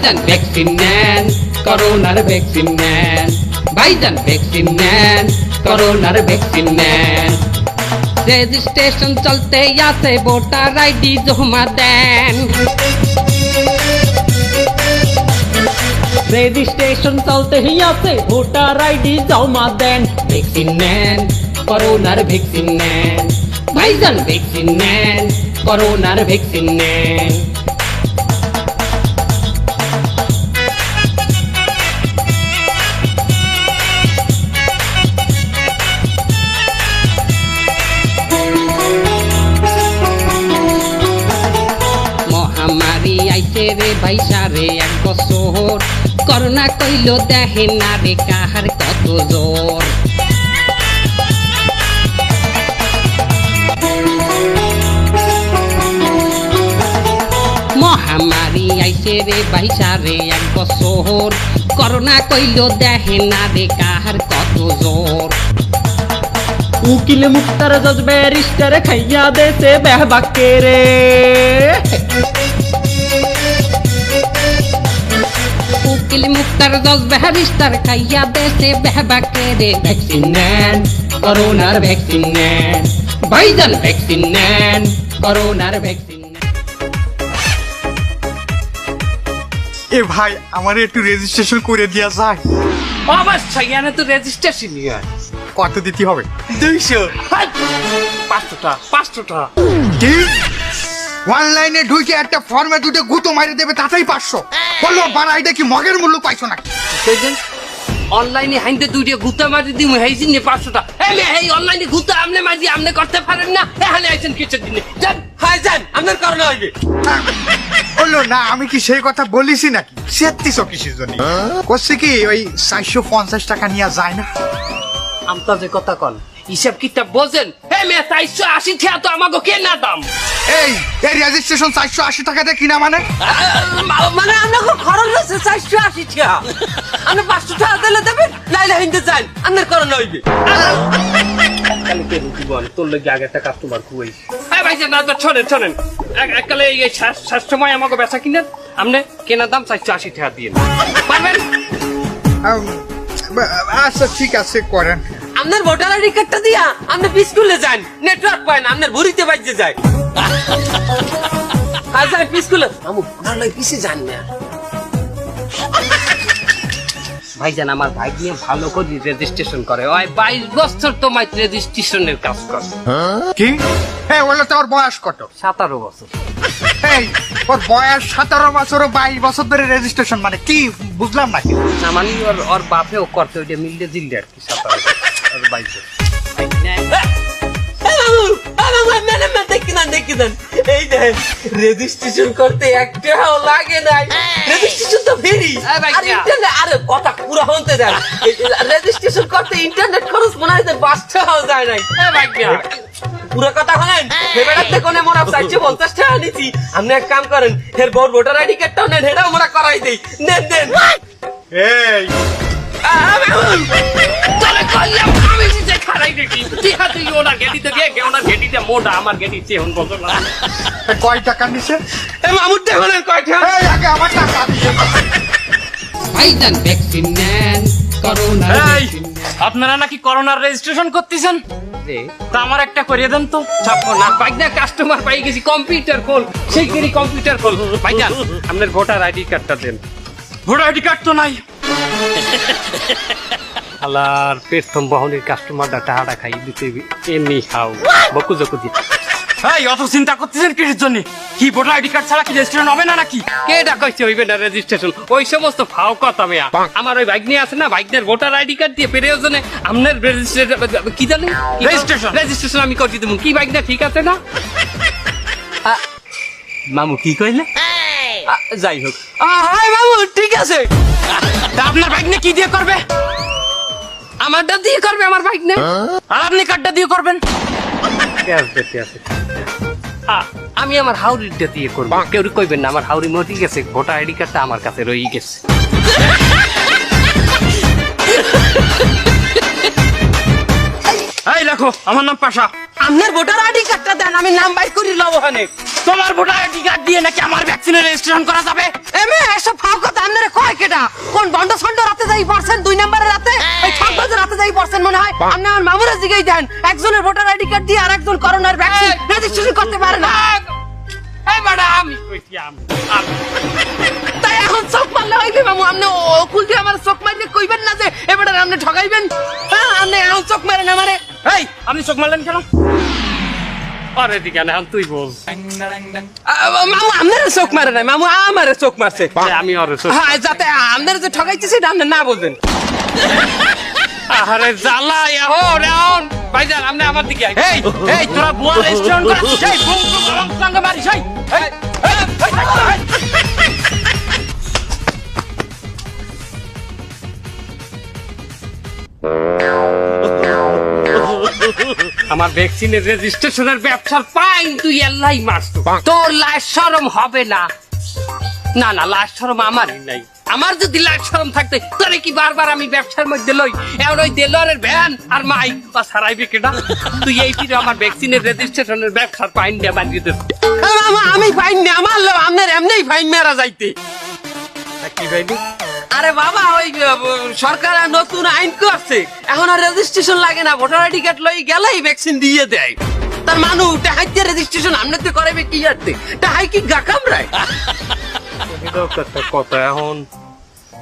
ভাইজান ভ্যাকসিন নেন, করোনার ভ্যাকসিন নেন। ভাইজান ভ্যাকসিন নেন, করোনার ভ্যাকসিন নেন। রেজিস্ট্রেশন চলতে আছে, ভোটার আইডি জমা দেন। রেজিস্ট্রেশন চলতে আছে, ভোটার আইডি জমা দেন। ভ্যাকসিন নেন, করোনার ভ্যাকসিন নেন। ভাইজান ভ্যাকসিন নেন, করোনার ভ্যাকসিন নেন। মহামারী আইছে রে ভাই সারে এক বছর, করোনা কইল দেখে না রে কাহার কত জোর। মহামারী আইছে রে ভাই সারে এক বছর, করোনা কইল দেখে না রে কাহার কত জোর। উকিল মুক্তার জজ ব্যারিস্টার খাইয়া দেছে বেহবাকে রে। উকিল মুক্তার জজ ব্যারিস্টার খাইয়া দেছে বেহবাকে রে। ভ্যাকসিন নেন, করোনার ভ্যাকসিন নেন। ভাইজান ভ্যাকসিন নেন, করোনার ভ্যাকসিন নেন। এ ভাই আমার একটু রেজিস্ট্রেশন করে দেওয়া যায়? অবশ্যই, এখানে তো রেজিস্ট্রেশন নিয়ে কত দিতে হবে? 200 500 কি অনলাইনে ঢুকে একটা ফর্মে দুটো গুঁতো মারি দেবে তাতেই 500? বললো বাড়া, এটা কি মগের মূল্য পাইছো নাকি? অনলাইনে হাইতে দুইটা গুতা মারি দিমু হেইছি নে 500 টাকা। এই অনলাইনে গুতা আমনে মারি আমনে করতে পারেন না? এখানে আইছেন কিসের দিনে? যান হাই যান, আপনার করোনা হইবে। বললো না, আমি কি সেই কথা বলিছি নাকি? 3600 কিসের জন্য করছে কি ওই 450 টাকা নিয়ে যায় না? আমতা যে কথা কন হিসাব কিতাব বোঝেন? এই মে 480 টাকা তো আমাগো কেনা দাম। এই এই রেজিস্ট্রেশন 480 টাকা দিয়ে কিনা মানে? মানে আমাগো খরচ আছে 480 টাকা। আপনি 500 টাকা দিলে দেবেন, নাইলে হিন্দে যান, আপনার করোনা হইবে। কালে কে জীবন তোর লাগি আগে একটা কাস্টমার খুই। এই ভাই না তো শোনেন এককালে এই সময় আমাগো বেচা কিনেন, আপনি কেনা দাম 480 টাকা দিয়ে পারবেন? আচ্ছা ঠিক আছে, করেন। আপনার ভোটার আইডি কার্ডটা দিয়া আপনি স্কুলে যান, নেটওয়ার্ক পায় না, আপনার ভুরিতে বাজে যায়। আচ্ছা স্কুলে আমু ভোটার লাই পিছে যান না। ভাইজান আমার ভাই নিয়ে ভালো করে রেজিস্ট্রেশন করে, ওই 22 বছর তো মাই রেজিস্ট্রেশনের কাজ করে। কি? হ্যাঁ, বললো তোর বয়স কত? 17 বছর। এই ওর বয়স 17 বছর, 22 বছর ধরে রেজিস্ট্রেশন মানে কি বুঝলাম না। না মানে ওর বাপেও করতে, ওইটা মিললে দিল্লি আর কি 17 আর 22। এই দেন রেজিস্ট্রেশন করতে একটাও লাগে নাই, রেজিস্ট্রেশন তো ফ্রি। আর ইন্টারনেট, আরে কথা পুরো হতে দেন, রেজিস্ট্রেশন করতে ইন্টারনেট খরচ মনে হয় 5 টাকাও যায় নাই। পুরো কথা হলেন বেড়াতে কোনে মোরা 450 টাকা নিছি। আপনি এক কাম করেন, এর বড় ভোটার আইডি কার্ডটাও নেন, এটাও মোরা করাই দেই। নেন এই চলে কইলাম আমি যে খারাই দেখি কি হাতে ওনা গেটিতে গে ওনা গেটিতে মোটা আমার গেটিতে হন বল না। কয় টাকা নিছে? এ মামুর দেখলেন কয় টাকা? এই আগে আমার টাকা দিয়ে। ভাইজান ভ্যাকসিন নেন, করোনা ভ্যাকসিন নেন। আপনারা নাকি করোনার রেজিস্ট্রেশন করতেছেন, তা আমার একটা করিয়ে দেন তো। ছাপ্পো না ভাইজা, কাস্টমার পাই গেছি, কম্পিউটার খোল, সেইখানে কম্পিউটার খোল। ভাইজান আপনার ভোটার আইডি কার্ডটা দেন। ভোটার আইডি কার্ড তো নাই। আলার প্রথম বহনের কাস্টমারটা টাকাটা খাই দিতে এমনি খাও বকু জকু দি। এই অত চিন্তা করতেছেন কিসের জন্য? কি ভোটার আইডি কার্ড ছাড়া কি রেজিস্ট্রেশন হবে না নাকি? কে ডাকাইছে হইবে না রেজিস্ট্রেশন? ওই সমস্ত ফাও কথা মেয়া। আমার ওই বাইক নিয়ে আছে না, বাইকের ভোটার আইডি কার্ড দিয়ে প্রয়োজনে আপনার কি জানেন রেজিস্ট্রেশন আমি করে দেবো। কি বাইক না ঠিক আছে না? মামু কি কইলে? যাই হোক, হাই বাবু ঠিক আছে। তা আপনার বাইক নিয়ে কি দিয়ে করবে? আমারটা দিয়ে করবে, আমার বাইক না। আর আপনি কার্ডটা দিয়ে করবেন? আমি আমার হাউরিটা দিয়ে করবো। কেউ কইবেন না আমার হাউরি মরি গেছে, ভোটার আইডি কার্ডটা আমার কাছে রয়ে গেছে। এই দেখো আমার নাম পাশা। আপনার ভোটার আইডি কার্ডটা দেন, আমি নাম বাইর করি লব। তোমার ভোটার আইডি কার্ড দিয়ে নাকি আমার ভ্যাকসিনের রেজিস্ট্রেশন করা যাবে? এমে এসব ফাও কথা আপনারা কয় কেডা? কোন বন্ড সন্ড রাতে যাই পড়ছেন 2 নম্বরের রাতে? এই ঠাকুর রাতে যাই পড়ছেন মনে হয়। আপনি আমার মামুরা জিগাই দেন, একজনের ভোটার আইডি কার্ড দিয়ে আরেকজন করোনার ভ্যাকসিন রেজিস্ট্রেশন করতে পারে না। এই বেটা আমি কইছি আমি। তাই এখন চোখ মারলে হইবে মামু, আপনি কুলটি আমার চোখ মারলে কইবেন না যে এবারে আপনি ঠগাইবেন। হ্যাঁ, আপনি এখন চোখ মারেন আমারে। এই আপনি চোখ মারলেন কেন? আরে দিকে না তুই বল। মামু আপনার চোখ মারে নাই, মামু আমারে চোখ মারছে। আমি ওর চোখ। হ্যাঁ, যাতে আপনার যে ঠগাইতেছে এটা আপনি না বলবেন। আরে জ্বালা এখন এখন ভাইজান আপনি আমার দিকে আয়। এই এই তোরা বুয়া রেজিস্ট্রেশন কর। এই বুম বুম বুম সঙ্গে মারিস এই। আমার ভ্যাকসিনের রেজিস্ট্রেশনের ব্যবসার পাইন তুই এল্লাই মারছ। তোর লাশ শরম হবে না? না না, লাশ শরম আমারই নাই। আমার যদি লাশ শরম থাকতে তোরে কি বারবার আমি ব্যবসার মধ্যে লই? এখন ওই দেলোয়ারের ভ্যান আর মাইক বা সারাইবে কেডা? তুই এই ফিরে আমার ভ্যাকসিনের রেজিস্ট্রেশনের ব্যবসার পাইন দিয়ে বানিয়ে দে। মামা আমি ফাইন না মারলো, আপনার এমনিই ফাইন মেরা যাইতে। কি ভাইনি? আরে বাবা, ওই সরকার নতুন আইন করছে, এখন আর রেজিস্ট্রেশন লাগে না, ভোটার আইডি কার্ড লই গেলেই ভ্যাকসিন দিয়ে দেয়। তার মানুষ টাহাইতে রেজিস্ট্রেশন আপনি তো করাবে কি আরতে? টাহাই কি গা কামড়ায়? কথা এখন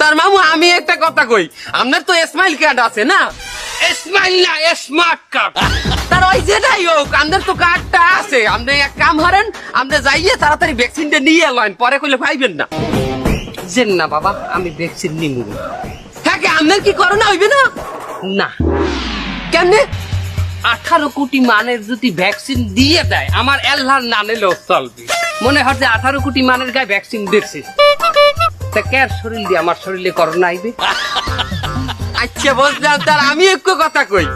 তার মামু আমি একটা কথা কই, আপনার তো স্মাইল কার্ড আছে না? স্মাইল না স্মার্ট কার্ড। তার ওই যেটাই হোক, আপনার তো কার্ডটা আছে। আপনি এক কাম করেন, আপনি যাইয়ে তাড়াতাড়ি ভ্যাকসিনটা নিয়ে এলেন, পরে কইলে পাইবেন না। যেন না বাবা, আমি ভ্যাকসিন নিব। হ্যাঁ, আপনার কি করোনা হইবে না? না, কেমনে? 18 কোটি মানের যদি ভ্যাকসিন দিয়ে দেয়, আমার এল্লার না নিলেও চলবে। মনে হয় যে 18 কোটি মানের গায়ে ভ্যাকসিন দিচ্ছে, তা কার শরীর দিয়ে আমার শরীরে করোনা আইবে? আচ্ছা বুঝলাম। তার আমি একটু কথা কই,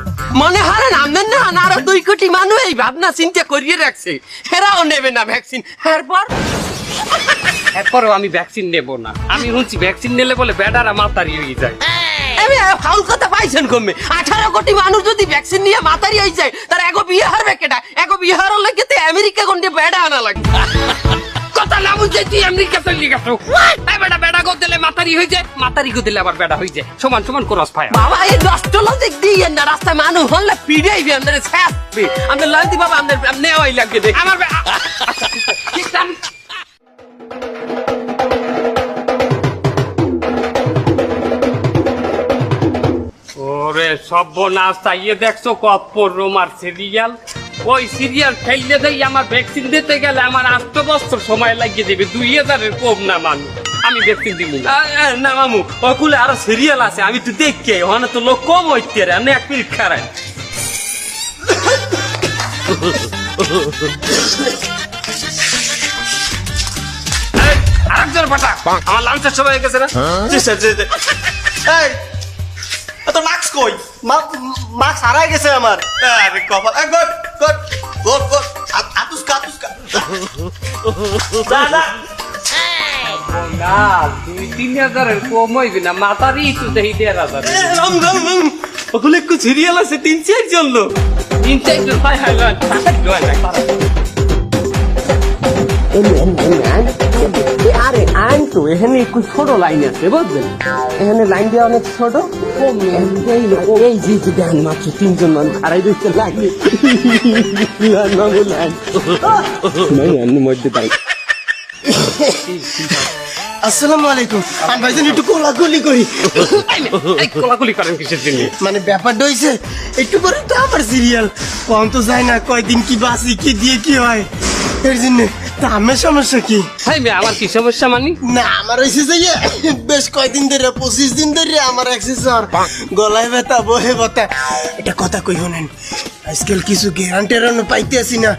মনে হয় আপনার না আরো 2 কোটি মানুষ এই ভাবনা চিন্তা করিয়ে রাখছে, এরাও নেবে না ভ্যাকসিন। এরপর এরপরও আমি ভ্যাকসিন নেব না। আমি শুনছি ভ্যাকসিন নিলে বলে বেডারা মাতারি হয়ে যায়। আমি ফাউল কথা পাইছেন কমে? 18 কোটি মানুষ যদি ভ্যাকসিন নিয়ে মাতারি হয়ে যায়, তার এগো বিয়ে হারবে কেটা? এগো বিয়ে হারার লাগে তো আমেরিকা কোনটা বেড়া আনা লাগবে। কথা না বুঝে তুই আমেরিকা চলে গেছো। এই বেটা বেডা গো দিলে মাতারি হয়ে যায়, মাতারি গো দিলে আবার বেডা হয়ে যায়। সমান সমান ক্রস ফায়ার। বাবা এই রাষ্ট্রলজিক দিয়ে না, রাস্তায় মানুষ হলে পিড়াইবে, আমাদের ছাপবে। আমাদের লালতি বাবা আমাদের নেওয়াই লাগবে দেখ। আমার আচ্ছা ঠিক আছে। ওরে সর্বনাশ, তাইয়ে দেখছো কত রোমার সিরিয়াল। ওই সিরিয়াল ফেললে দেই আমার ভ্যাকসিন দিতে গেলে আমার 8 বছর সময় লাগিয়ে দেবে। 2000-এর কম না মানুষ, আমি ভ্যাকসিন দিব না। না মামু, ওগুলো আরো সিরিয়াল আছে, আমি তো দেখি ওখানে তো লোক কম হইতে রে। আমি 1 মিনিট খারাই। আরেকজন পাঠা, আমার লাঞ্চের সময় হয়ে গেছে না? জি স্যার, জি স্যার। এই তো মাস্ক কই? মাস্ক হারাই গেছে আমার। আরে কপাল। Good good good good. আতুস্কা আতুস্কা। দাদা না, 2-3,000-এর কম হইবে না, মাতারি একটু দেখি 1,500। রাম রাম রাম, ওগুলো একটু সিরিয়াল আছে, 3-4 জন লোক। 3-4 জন হয় হয় লয়। আরে আইন তো এখানে একটু ছোট লাইন আছে বুঝলেন, এখানে লাইন দেওয়া অনেক ছোট। এই যে দেখেন মাত্র 3 জন মানুষ হারাই দিচ্ছে লাইনে। মধ্যে তাই। আসসালামু আলাইকুম। আমি ভাইজান একটু কোলাকুলি করি। এই কোলাকুলি করেন কিসের জন্য? মানে ব্যাপারটা হইছে, একটু পরে তো আমার সিরিয়াল কম তো যায় না, কয়দিন কি বাসি কি দিয়ে কি হয় এর জন্য। তা আমার সমস্যা কি? ভাই মেয়ে, আমার কি সমস্যা মানি? না আমার হয়েছে যে বেশ কয়দিন ধরে 25 দিন ধরে আমার অ্যাক্সেসর গলায় ব্যথা বহে ব্যথা। এটা কথা কই শোনেন, আজকাল কিছু গ্যারান্টেরানো পাইতে আসি না।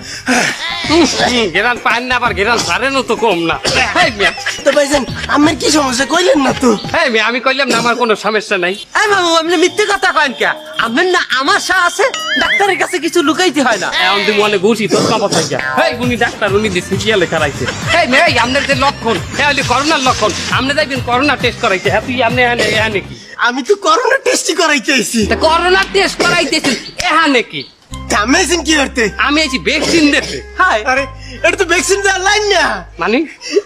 গেরান পান না, আবার গেরান সারেনও তো কম না। এই মেয়ে, তো ভাইজান আমার কি সমস্যা কইলেন না তো? এই মেয়ে, আমি কইলাম না আমার কোনো সমস্যা নাই। এই মামু, আপনি মিথ্যে কথা কয়েন কে? আপনার না আমার সা আছে, ডাক্তারের কাছে কিছু লুকাইতে হয় না। এখন তুমি মনে ঘুষি তোর কাম থাকে। এই উনি ডাক্তার, উনি যে সিরিয়ালে খারাইছে। এই মেয়ে, এই আপনার যে লক্ষণ, হ্যাঁ হইলে করোনার লক্ষণ। আপনি যাইবেন করোনা টেস্ট করাইতে। হ্যাঁ তুই আপনি এখানে কি? আমি তো করোনা টেস্টই করাইতে আইছি। তা করোনা টেস্ট করাইতেছেন এখানে কি? মেশিন কি করতে? আমি আছি ভ্যাকসিন দিতে। হাই আরে এটা তো ভ্যাকসিন দেওয়ার লাইন না, মানে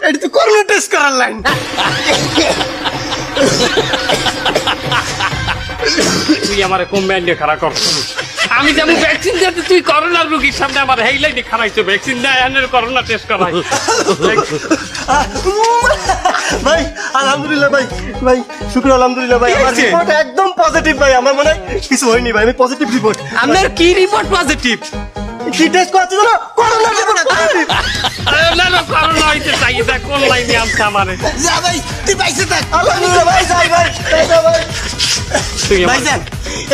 এটা তো করোনা টেস্ট করার লাইন। তুই আমার কম ব্যান্ডে খারাপ করছিস। আমি যেমন ভ্যাকসিন দিতে তুই করোনার রোগীর সামনে আমার হেই লাইনে খারাইছো, ভ্যাকসিন দেয় এনের করোনা টেস্ট করাই। ভাই আলহামদুলিল্লাহ ভাই, ভাই শুক্র আলহামদুলিল্লাহ ভাই, আমার হয়েছে? রিপোর্ট একদম পজিটিভ ভাই, আমার মনে হয় কিছু হয়নি ভাই, আমি পজিটিভ রিপোর্ট। আপনার কি রিপোর্ট পজিটিভ? কি টেস্ট করাচ্ছি জানো? Corona report positive. না না করোনা হইতে চাই, এটা কোন লাইনে আনছে আমারে? যা ভাই তুই পাইছে থাক। আলহামদুলিল্লাহ ভাই, যাই ভাই, টাটা ভাই। তুই আমার- ভাইজান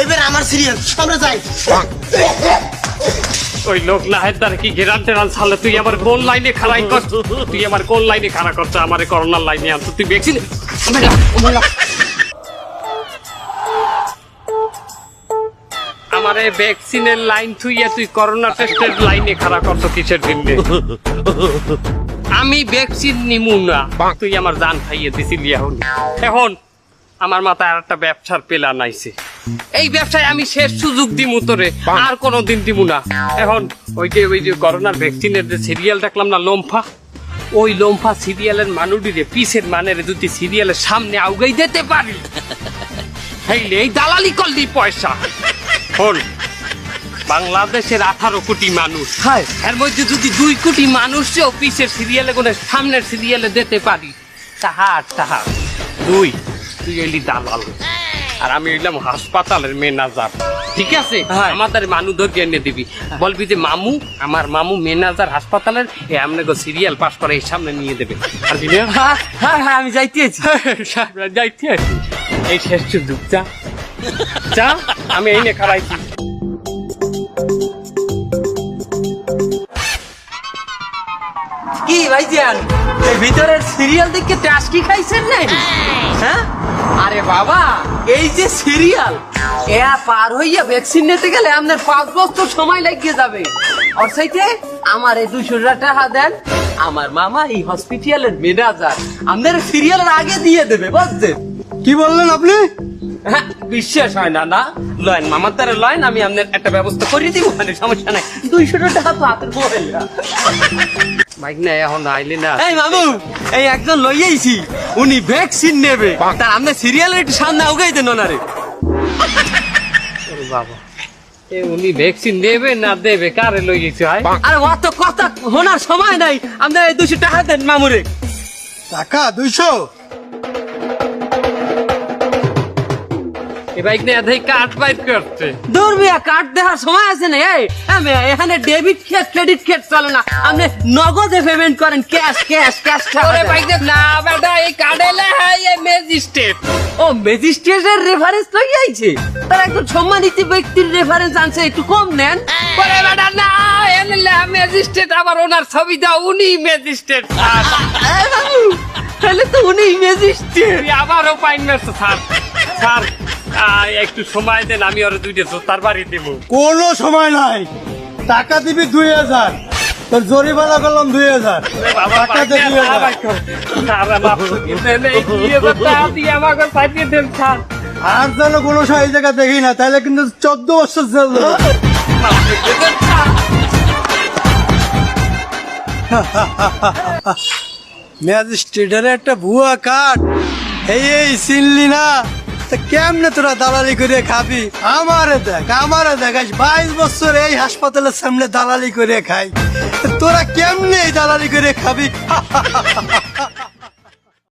এবার আমার সিরিয়াল, আমরা যাই। ওই লোক না হেদার কি গেরান টেরান ছাড়লে তুই আমার কোন লাইনে খারাই কর, তুই আমার কোন লাইনে খারাপ করছ, আমার করোনার লাইনে আনছো তুই ভ্যাকসিন। আমার ভ্যাকসিনের লাইন থুইয়া তুই করোনা টেস্টের লাইনে খারাপ করছো কিসের জন্য? আমি ভ্যাকসিন নিমু না, তুই আমার জান খাইয়ে দিছিলি। এখন আমার মাথায় আর একটা ব্যবসার প্ল্যান আইছে, এই ব্যবসায় আমি শেষ সুযোগ দিমু তোরে, আর কোনোদিন দিমু না। এখন ওই যে করোনার ভ্যাকসিনের যে সিরিয়াল দেখলাম না লম্ফা, ওই লম্ফা সিরিয়ালের মানুষটিরে পিসের মানের যদি সিরিয়ালের সামনে আউগাই দিতে পারি, হেইলে এই দালালি করলি পয়সা। হল বাংলাদেশের 18 কোটি মানুষ, হাই এর মধ্যে যদি 2 কোটি মানুষও পিসের সিরিয়ালে করে সামনের সিরিয়ালে দিতে পারি, তাহার তুই এলি দালাল আর আমি এলাম হাসপাতালের ম্যানেজার। ঠিক আছে, হ্যাঁ। আমাদের মানু ধরে এনে দিবি, বলবি যে মামু, আমার মামু ম্যানেজার হাসপাতালের, এমনি সিরিয়াল পাস করে এই সামনে নিয়ে দেবে। আর কি না? হ্যাঁ হ্যাঁ হ্যাঁ আমি যাইতেছি। যাইতে আছি, এই শেষ সুযোগ, যা যা, আমি এই নে খারাইছি। কি ভাইজান এই ভিতরের সিরিয়াল দেখে টাস্কি খাইছেন নাই? হ্যাঁ আরে বাবা, এই যে সিরিয়াল এ পার হইয়া ভ্যাকসিন নিতে গেলে আপনার 5 বছর সময় লাগিয়ে যাবে। আর সেইতে আমার এই 200 টাকা দেন, আমার মামা এই হসপিটালের ম্যানেজার আপনার সিরিয়ালের আগে দিয়ে দেবে, বুঝছেন? কি বললেন আপনি? হ্যাঁ, বিশ্বাস হয় না না? লয়েন মামার তারা লয়েন, আমি আপনার একটা ব্যবস্থা করে দিব, মানে সমস্যা নাই। 200 টাকা তো হাতের মোবাইল। বাইক না এখন আইলি না। এই মামু, এই একজন লইয়াইছি, উনি ভ্যাকসিন নেবে, তার আপনি সিরিয়ালের একটু সামনে আউগাই দেন ওনারে। ওরে বাবা, এ উনি ভ্যাকসিন দেবে না দেবে, কারে লই গেছে? হয় আরে অত কথা শোনার সময় নাই, আপনি এই 200 টাকা দেন মামুরে। টাকা 200? এ বাইক নিয়ে দেই কাট বাইর করতে। দূর মিয়া, কার্ড দেওয়ার সময় আছে না? এই মিয়া, এখানে ডেবিট কার্ড ক্রেডিট কার্ড চলে না, আপনি নগদে পেমেন্ট করেন, ক্যাশ ক্যাশ ক্যাশ। ওরে বাইক না বেটা, এই কার্ডে লেখা এই ম্যাজিস্ট্রেট। ও ম্যাজিস্ট্রেটের রেফারেন্স লইয়াইছে, তার একজন সম্মানিত ব্যক্তির রেফারেন্স আনছে, একটু কম নেন। ওরে বেটা না, এনে লেখা ম্যাজিস্ট্রেট, আবার ওনার ছবি দাও, উনি ম্যাজিস্ট্রেট। এই বাবু, তাহলে তো উনি ম্যাজিস্ট্রেট। আবারও পাইন মেরছে স্যার। স্যার একটু সময় দেন, আমি ওর 2টা জোতার বাড়ি দেব। কোনো সময় নাই, টাকা দিবি 2000, তোর জরিমানা করলাম 2000। টাকা দে 2000। আর যেন কোনো এই জায়গা দেখি না, তাহলে কিন্তু 14 বছর জেল দেবো। ম্যাজিস্ট্রেটের একটা ভুয়া কার্ড, এই চিনলি না? তা কেমনে তোরা দালালি করে খাবি? আমারে দেখ 22 বছর এই হাসপাতালের সামনে দালালি করে খাই, তোরা কেমনে এই দালালি করে খাবি?